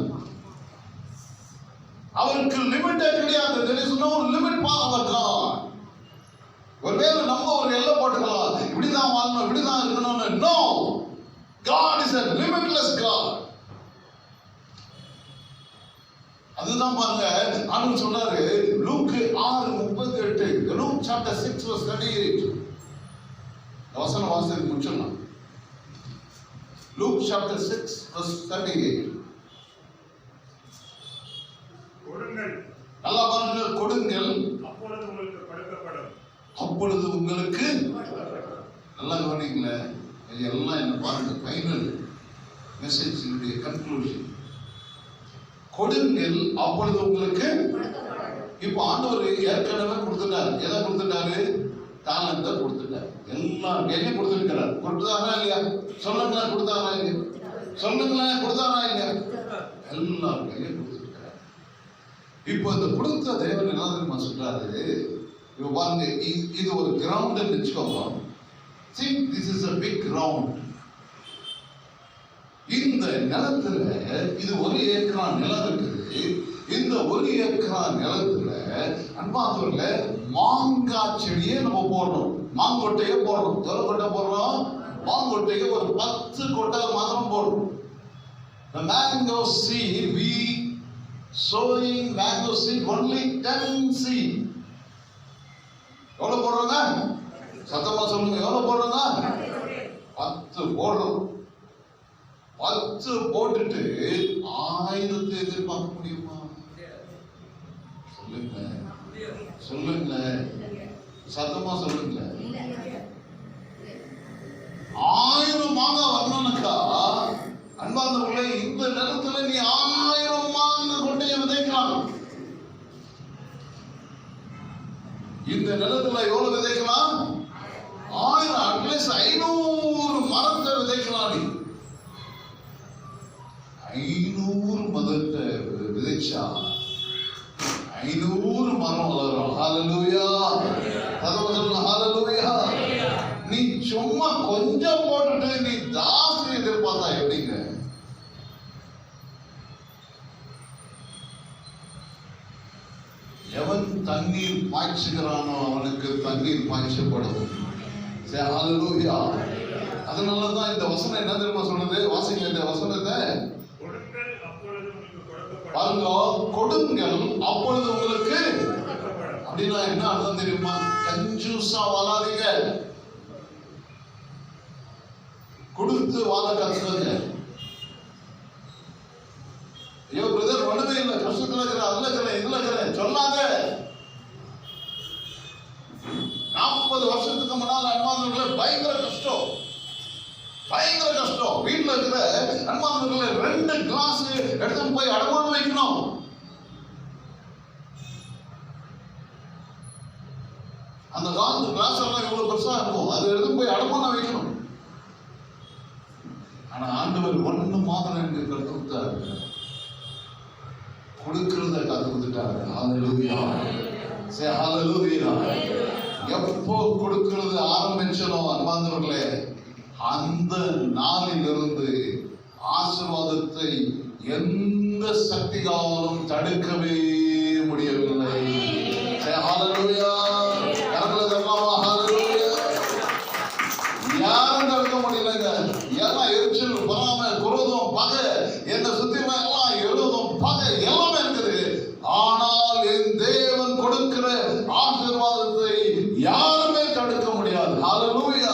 அவருக்கு லிமிட்டே கிடையாது. There is no limit for our God. ஒருவேளை நம்ம ஒரு எல்லை போட்டுக்கலாம், இப்படிதான் வாழணும், இப்படிதான் இருக்கணும்னு. No, God is a limitless God. அதுதான் பாருங்க, ஆண்டவர் சொல்றாரு லூக் 6:38, Luke chapter 6 verse 38. வசனம் வாசித்து முடிச்சோம். Luke chapter 6 verse 38. கொடுங்கள், நல்லா பாருங்க, கொடுங்கள், அப்பொழுது உங்களுக்கு கொடுக்கப்படும். அப்பொழுது உங்களுக்கு. நல்லா கவனிங்களே, எல்லாம் என்ன பாருங்க, ஃபைனல் மெசேஜ், கன்க்ளூஷன். கொடுங்கள், அப்பொழுது உங்களுக்கு. இப்போ ஆண்டவர் ஏற்கனவே கொடுத்துட்டாரு. எதை கொடுத்துட்டாரு? தாளந்தை கொடுத்துட்டாரு. எல்லாம் கையிலையும் கொடுத்துருக்கிறார். கொடுத்தாரா இல்லையா? சொல்லுங்களேன், கொடுத்தாரா இல்லையா? சொல்லுங்களேன், கொடுத்தாரா இல்லையா? எல்லாம் கையிலையும் கொடுத்துருக்கிறார். இப்போ இந்த கொடுத்த தேவன் என்ன தெரியுமா சொல்றாரு? இப்போ பாருங்க, இது ஒரு கிரவுண்ட் வச்சுக்கோங்க. See, this is a big ground. இந்த நிலத்துல இது 1 ஏக்கர் நிலம் இருக்குது. இந்த 1 ஏக்கர் நிலத்துல அன்பாந்தூர்ல மாங்காய் செடியே நம்ம போடுறோம். மாங்கொட்டையே போடுறோம். எவ்வளவு கொட்டை போடுறோம்? மாங்கொட்டையே ஒரு 10 கொட்டை மாத்திரம் போடுறோம். The mango seed, we sowing mango seed only 10 seed. எவ்வளவு போடுறோங்க? சத்தமா சொல்லுங்க, எவ்வளவு போடுறோங்க? 10 போடுறோம். 10 போட்டுட்டு 1000 எதிர்பார்க்க முடியுமா? சொல்லுங்க, சத்தமா சொல்லுங்க. 1000 மாங்காய் வரணும்னாக்கா அன்பார்ந்தவர்களே, இந்த நிலத்துல நீ 1000 மாங்காய் கொட்டையை விதைக்கலாம். இந்த நிலத்துல எவ்வளவு விதைக்கலாம்? 1000, அட்லீஸ்ட் 500 மரத்தை விதைக்கலாம். நீ 500 மரத்தை விதைச்சா 500 மரம் வளரும். ஹalleluya, ஹalleluya. நீ சும்மா கொஞ்சம் போட்டுட்டு நீ ஜாஸ்தி எதிர்பார்த்தா எப்படிங்க? எவன் தண்ணீர் பாய்ச்சுகிறானோ அவனுக்கு தண்ணீர் பாய்ச்சப்படும். ஹalleluya. அதனாலதான் இந்த வசனம் என்ன தெரியுமா சொல்றது? வாசிங்க இந்த வசனத்தை. கொடுங்கள், அப்பொழுது உங்களுக்கு கொடுக்கப்படும். பாருங்க, கொடுங்கள், அப்பொழுது உங்களுக்கு. அப்படின்னா என்ன அர்த்தம் தெரியுமா? கஞ்சூசா வாழாதீங்க. கொடுத்து வாழ கத்துக்கங்க. ஐயோ பிரதர் ஒண்ணுமே இல்லை, கஷ்டத்துல இருக்கிறேன், அதுல இருக்கிறேன், இதுல இருக்கிறேன் சொல்லாத. 40 வருஷத்துக்கு முன்னால் அன்பானவர்களே பயங்கர கஷ்டம், பயங்கர கஷ்டம். வீட்டுல இருக்கிற அன்பானவர்களே 2 கிளாஸ் எடுத்து போய் அடமானம் வைக்கணும். அந்த காலத்து கிளாஸ் எல்லாம் இவ்வளவு பெருசா இருக்கும், அது எடுத்து போய் அடமானம் வைக்கணும். ஆனா ஆண்டவர் ஒண்ணு மாத்திரம் எனக்கு கற்றுக் கொடுத்தாரு, கொடுக்கிறத கற்றுக் கொடுத்துட்டாரு. ஹல்லேலூயா, சே ஹல்லேலூயா. எப்போ கொடுக்கிறது ஆரம்பிச்சனோ அன்பார்ந்தவர்களே, அந்த நாளிலிருந்து ஆசீர்வாதத்தை எந்த சக்தியாலும் தடுக்கவே முடியவில்லை. சே ஹல்லேலூயா. யாரும் தடுக்க முடியலங்க. எல்லாம் எரிச்சல், பொறாமை, குரோதம், பகை, என்ன சுத்தி எல்லாம் எழுதும் பகை எல்லாமே இருக்குது. ஆனால் என் தேவன் கொடுக்கிற ஆசீர்வாதத்தை யாருமே தடுக்க முடியாது. ஹல்லேலூயா.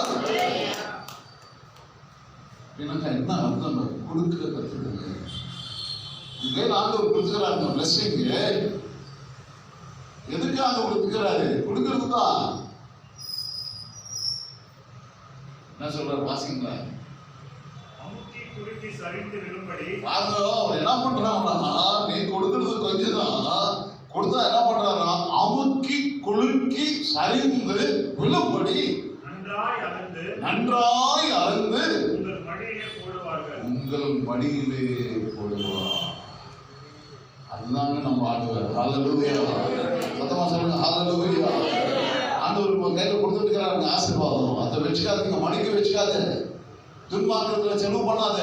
என்ன அர்த்தம்? கொடுக்கிற கத்துடுங்க. ஆண்டவர் கொடுத்துக்கிறாருங்க பிளஸிங். எதுக்காக கொடுத்துக்கிறாரு? கொடுக்கிறது தான். என்ன சொல்றாரு வாசிங்களா? அமுக்கி குறுக்கி சரிந்து விழும்படி. என்ன பண்றாங்கன்னா, நீ கொடுக்கிறது கொஞ்சம் தான், கொடுத்தா என்ன பண்றாருன்னா அமுக்கி குலுக்கி சரிந்து விழும்படி நன்றாய் அளந்து உங்கள் மடியிலே போடுவார்கள். உங்கள் மடியிலே போடுவார். அதுதாங்க நம்ம ஆண்டவர். ஹல்லேலூயா. சத்தமா சொல்லுங்க ஹல்லேலூயா. ஆண்டவர் உங்க கையில கொடுத்துட்டு இருக்கிறாருங்க ஆசீர்வாதம். அதை வச்சுக்காதீங்க, மடிக்க வச்சுக்காத, துன்மார்க்கத்துல செலவு பண்ணாத,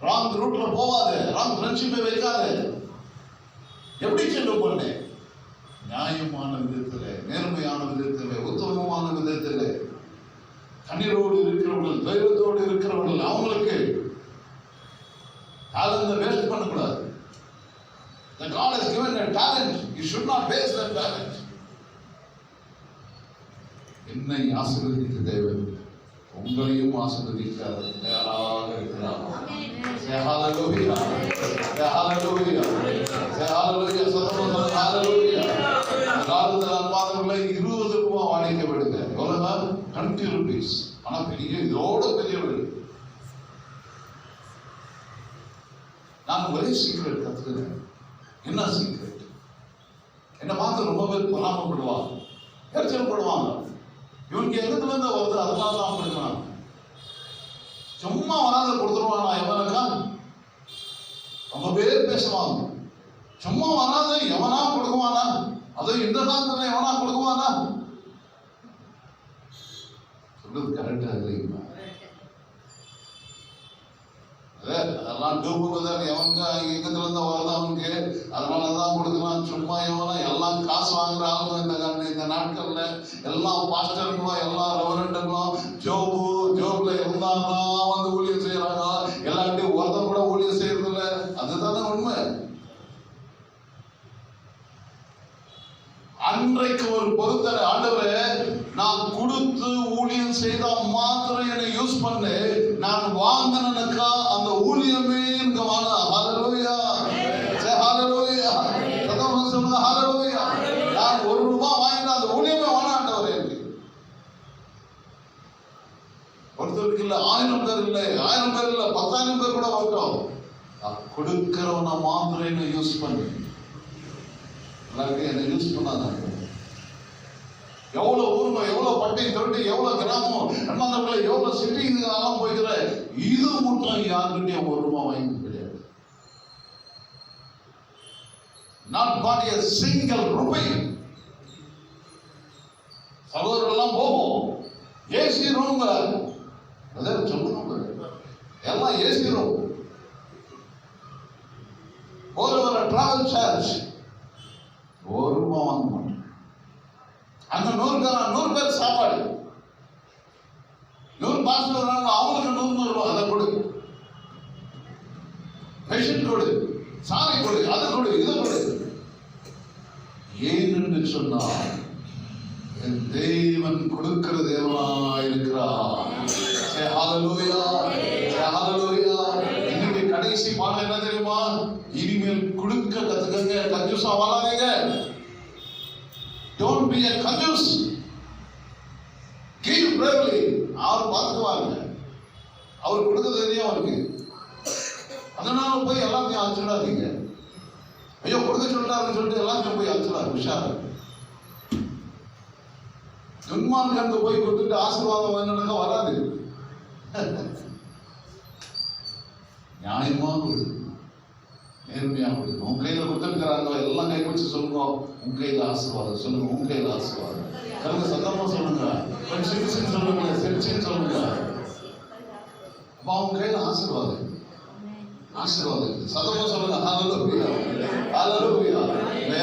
ராங் ரூட்ல போவாத, ராங் ஃப்ரெண்ட்ஷிப்பை வைக்காத. எப்படி செலவு பண்ணு? நியாயமான விதத்துல, நேர்மையான விதத்துல, உத்தமமான விதத்துல, கண்ணீரோடு இருக்கிறவர்கள், தைரியத்தோடு இருக்கிறவர்கள், அவங்களுக்கு talent வேஸ்ட் பண்ணக்கூடாது. The God has given a talent. You should not waste that talent. என்னை ஆசீர்வதித்த தேவன் உங்களையும் ஆசீர்வதிக்க தயாராக இருக்கிறார். ஹல்லேலூயா, ஹல்லேலூயா, ஹல்லேலூயா. சத்தமா ஹல்லேலூயா. காலத்துல அன்பானவர்களே 20 ரூபாய் வாடகை விடுங்க. எவ்வளவுனா 20 rupees. ஆனா பெரிய இதோட பெரிய வீடு. நான் ஒரே சீக்ரெட் கத்துக்கிறேன். என்ன சீக்ரெட்? என்ன பார்த்து ரொம்ப பேர் பொறாமப்படுவாங்க, எரிச்சல் படுவாங்க. இவனுக்கு எங்கத்துல இருந்து வருது, அதனால தான் கொடுக்குறான். சும்மா வராத கொடுத்துருவானா எவனுக்கா? ரொம்ப பேர் பேசுவாங்க. சும்மா வராத எவனா கொடுக்குவானா? அதுவும் இந்த காலத்துல எவனா கொடுக்குவானா? சொல்றது கரெக்டா இல்லைங்களா? அதெல்லாம் டூப்புக்குதான் எவனுக்கு எங்கத்துல இருந்து வருது அவனுக்கு, அதனாலதான் கொடுக்கலாம். சும்மா எவனா எல்லாம் காசு வாங்குற ஆளுங்க இந்த நாட்கள்ல எல்லாம் பாஸ்டர்களும் எல்லாம் ரெவரண்டுகளும் ஜோப்ல இருந்தாதான் வந்து ஊழியம் செய்யறாங்க. எல்லாத்தையும் ஒருத்தம் கூட ஊழியம் செய்யறது இல்லை. அதுதானே உண்மை. அன்றைக்கு ஒரு பொறுத்தரை, ஆண்டவரே நான் கொடுத்து ஊழியம் செய்தா மாத்திரம் என்னை யூஸ் பண்ணு, நான் வாங்கினனுக்கா அந்த ஊழியமே இங்க வாங்க. ஹல்லேலூயா, ஹல்லேலூயா. சத்தமா சொல்லுங்க ஹல்லேலூயா. நான் 1 ரூபாய் வாங்கினா அந்த ஊழியமே வாங்க ஆண்டவரே. ஒருத்தருக்கு இல்ல, 1000 பேர் இல்லை, 1000 பேர் இல்ல, 10,000 பேர் கூட வரட்டும், கொடுக்கிறவனை மாத்திரம் என்ன யூஸ் பண்ணு, என்ன யூஸ் பண்ணாதாங்க. எவ்வளவு ஊருங்க, எவ்வளவு பட்டை தொட்டி, எவ்வளவு கிராமம், அண்ணாந்தவர்களை எவ்வளவு சிட்டிங்கெல்லாம் போய்கிற, இது மட்டும் யாருக்கிட்டையும் 1 ரூபாய் வாங்கி கிடையாது. Not bought a single rupee. சகோதரெல்லாம் போகும் ஏசி ரூம், அதான் சொல்லணும், எல்லாம் ஏசி ரூம். ஒரு டிராவல் சார்ஜ் 1 ரூபாய் வாங்க மாட்டேன். அங்க 100 பேர் சாப்பாடு, 100 பாஸ்டர் வர்றாங்க, அவங்களுக்கு 100 ரூபாய். அதை கொடு, பெஷன் கொடு, சாலை கொடு, அதை கொடு, இதை கொடு. ஏன் என்று சொன்னால் என் தேவன் கொடுக்கிற தேவனாய் இருக்கிறார். Say hallelujah. Say hallelujah. இன்னைக்கு கடைசி பாடம் என்ன தெரியுமா? இனிமேல் கொடுக்க கத்துக்கங்க. கஞ்சூசா வாழாதீங்க. Don't be a conjure. Give bravely. அவர் பார்த்துக்குவாங்க. அவர் கொடுக்கிறது தெரியும் அவருக்கு. அதனால போய் எல்லாத்தையும் அழிச்சிடாதீங்க. ஐயோ கொடுக்க சொல்லிட்டாருன்னு சொல்லிட்டு எல்லாத்தையும் போய் அழிச்சிடாரு. உஷாரு. துன்மார்க்கனுக்கு போய் கொடுத்துட்டு ஆசீர்வாதம் வேணும்னா வராது. நியாயமா கொடு, நேர்மையா கொடு. உன் கையில கொடுத்துருக்கிறாங்க எல்லாம் கை பிடிச்சு சொல்லுங்க, உன் கையில ஆசீர்வாதம் சொல்லுங்க, உன் கையில ஆசீர்வாதம் கருங்க, சத்தமா சொல்லுங்க, கொஞ்சம் சிரிச்சுன்னு சொல்லுங்க, சிரிச்சுன்னு சொல்லுங்க. அப்ப உன் கையில ஆசீர்வாதம், ஆசீர்வாதம் சத்தமா சொல்லுங்க. ஹல்லேலூயா, ஹல்லேலூயா.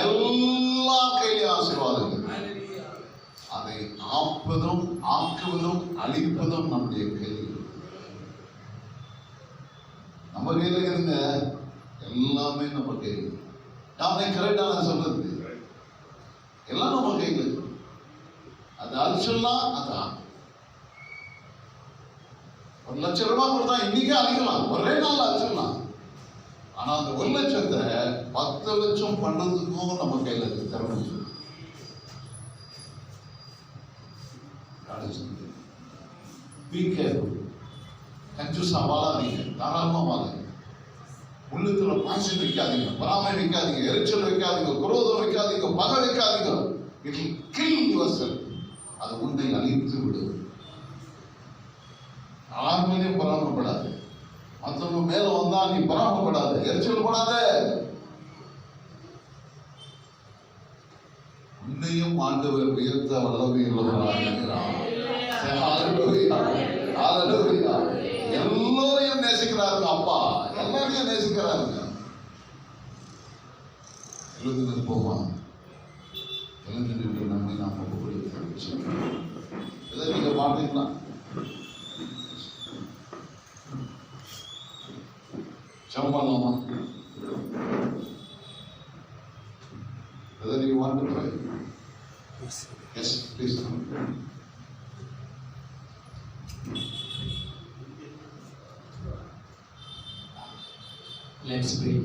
எல்லா கையிலும் ஆசீர்வாதம். அதை ஆப்பதும் ஆக்குவதும் அழிப்பதும் நம்முடைய கையில். நம்ம கையில இருந்த எல்லாமே நம்ம கையில். நாம கரெக்டா சொல்றது எல்லாம் நம்ம கையில். அது அழிச்சிடலாம். அதான் 1 லட்சம் ரூபாய் கொடுத்தா இன்னைக்கே அழிக்கலாம், ஒரே நாள் அழிச்சிடலாம். ஆனா அந்த 1 லட்சத்தை 10 லட்சம் பண்றதுக்கும் நம்ம கையில திறமை. Be careful. கஞ்சூசா வாழாதீங்க, தாராளமா வாழுங்க. உள்ளத்துல பாய்ச்சல் வைக்காதீங்க, பொறாமை வைக்காதீங்க, எரிச்சல் வைக்காதீங்க, குரோதம் வைக்காதீங்க, பகை வைக்காதீங்க. It will kill yourself. அது உன்னை அழித்து விடும். யார் மேலேயும் பொறாமப்படாது. மற்றவங்க மேல வந்தா நீ பொறாமப்படாது, எரிச்சல் படாத. உன்னையும் ஆண்டவர் உயர்த்த வல்லமை உள்ளவராக இருக்கிறார். எல்லோரையும் நேசிக்கிறாருங்க அப்பா, எல்லாரையும் நேசிக்கிறாருங்க. எழுந்து நிற்போமா? எழுந்து நின்று நம்மை நாம் ஒப்புக்கொடுக்கிறோம். இதை நீங்க பாத்தீங்களா? ஜெபம் பண்ணலாமா? Whether you want to pray? Yes, please come. Let's pray.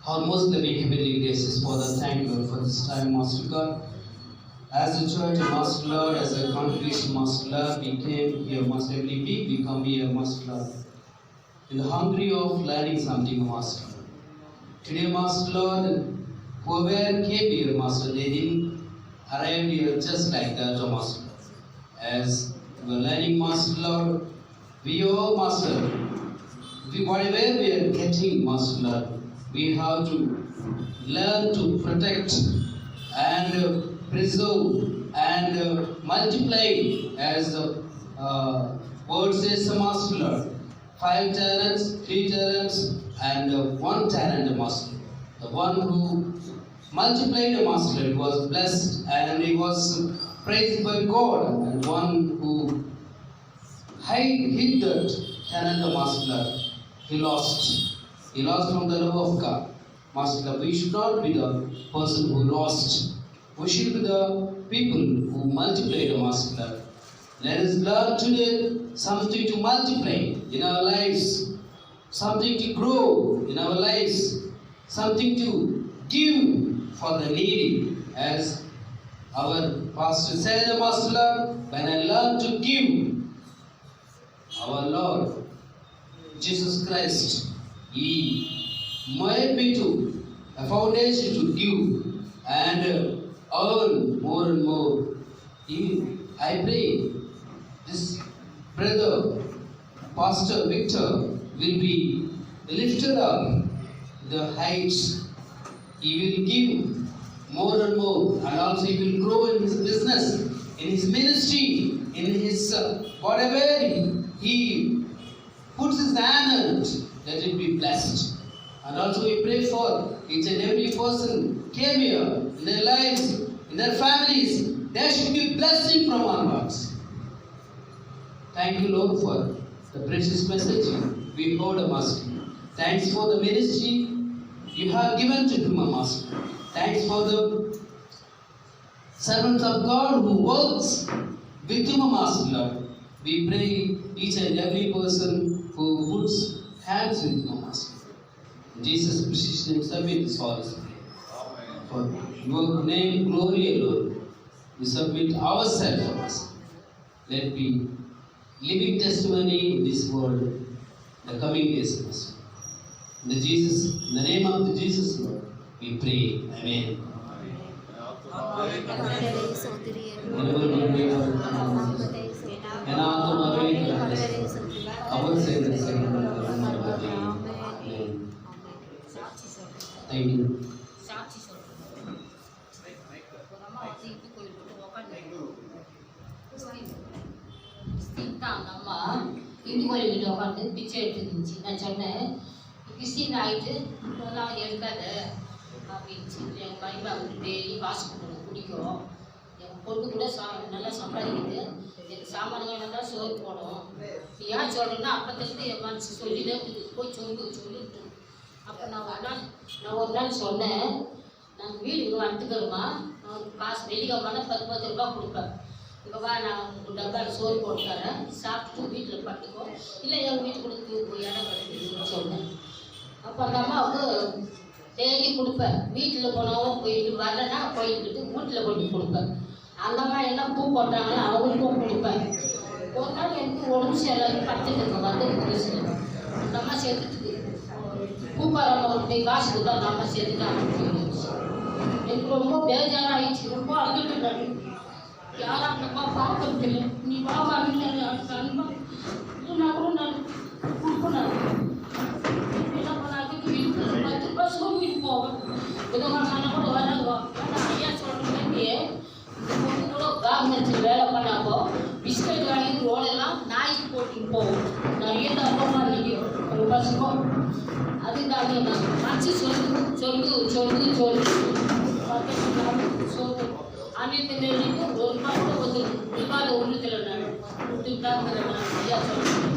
Our most loving heavenly gracious Father, thank you Lord for this time, Master God. As a church, Master Lord, as a congregation, Master Lord, we came here, Master, every week we come here, Master Lord, in the hungry of learning something, Master. Today, Master Lord, whoever came here, Master, they didn't arrive here just like that, Master. As we are learning, Master Lord, we owe, Master, whatever we are getting, Master Lord, we have to learn to protect and preserve and multiply, as the word says, Master Lord. 5 talents, 3 talents, and 1 talent, Master. The one who multiplied the Master, it was blessed and he was praised by God, and one who hid that talent, Master, he lost. He lost from the love of God. Master, we should not be the person who lost. We should be the people who multiplied, Master. Let us learn today something to multiply in our lives, something to grow in our lives, something to give for the needy. As our pastor said, Master, when I learn to give, our Lord Jesus Christ, He might be to a foundation to give and earn more and more. I pray this brother, Pastor Victor, will be lifted up the heights. He will give more and more, and also he will grow in his business, in his ministry, in his whatever he puts his hand on it, let it be blessed. And also we pray for each and every person came here, in their lives, in their families, there should be blessing from our hearts. Thank you, Lord, for the precious message we heard, Master. Thanks for the ministry you have given to him, Master. Thanks for the servants of God who works with you, Master Lord. We pray each and every person who puts hands with you, Master. In Jesus' precious name, submit this for us. For your name, glory alone, we submit ourselves for us. Let be living testimony in this world, the coming days, Master. In the name of the Jesus, Lord, we pray. Amen. Thank you. அந்த அம்மா இந்து கோயில் கிட்ட உட்காந்து பிச்சை எடுத்து இருந்துச்சு. நான் சொன்னேன், கிறிஸ்டின் ஆகிட்டு இப்போலாம் எடுக்காத அப்படின்ச்சு. எங்கள் மனைவி வந்து டெய்லி வாசல் பண்ண பிடிக்கும். எங்கள் பொண்ணு கூட நல்லா சம்பாதிக்குது. எனக்கு சாமான்கள் வந்தால் சோறு போடும். நீ ஏன் சொல்கிறேன்னா அப்போத்துலேருந்து என் மனசு சொல்லினே போய் சொல்லிட்டு. அப்போ நான் ஒரு நாள் சொன்னேன், நாங்கள் வீட்டுக்கு வந்துக்கிறோமா, நான் ஒரு காசு வெள்ளிக்கிழமை 10 ரூபா கொடுப்பேன். இங்கே வா, நான் உங்கள் டப்பாவில் சோறு போட்டு தரேன், சாப்பிட்டு வீட்டில் பட்டுக்கோ, இல்லை எங்கள் வீட்டுக்கு இடம் கிடைக்குதுன்னு சொன்னேன். அப்போ அந்த அம்மாவுக்கு டெய்லி கொடுப்பேன். வீட்டில் போனாலும் போயிட்டு வரலன்னா போயிட்டு வீட்டில் போயிட்டு கொடுப்பேன். அந்த அம்மா என்ன பூ போட்டாங்களோ அவங்களுக்கும் கொடுப்பேன். ஒரு நாள் எனக்கு உடம்பு சரியில்லை, படுத்துட்டு வந்து புதுசு அந்த அம்மா சேர்த்துட்டு பூக்காரம்மா காசு கொடுத்தா அந்த அம்மா சேர்த்துட்டு எனக்கு ரொம்ப பேஜாராக ஆயிடுச்சு. ரொம்ப அழுதுட்டாரு. யாரும் அந்த அம்மா பார்க்கறது இல்லை. நீ பாபா வீட்டில் அன்பா நான் கூட நான் கொடுப்பேன். என்ன பண்ணாதுக்கு வீட்டுக்கு 10 ரூபா சோம்பிட்டு போவேன். விதமான கூட வராங்க. ஆனால் ஐயா சொல்கிற மாதிரி இந்த பொண்ணு கூட கார்மெண்ட்ஸில் வேலை பண்ணாப்போ பிஸ்கட் வாங்கி ரோடெல்லாம் நாய்க்கு போட்டுட்டு போவோம். நிறைய தப்பமாக நிற்கும் ஒரு பசங்க. அதுக்காக நான் மனசு சொல்லு அனைத்து நேரடிக்கும் ஒரு நாள் கூட வந்து விவாத உள்ளத்தில் நான் கொடுத்துட்டாங்கிற நான் ஐயா சொல்கிறேன்.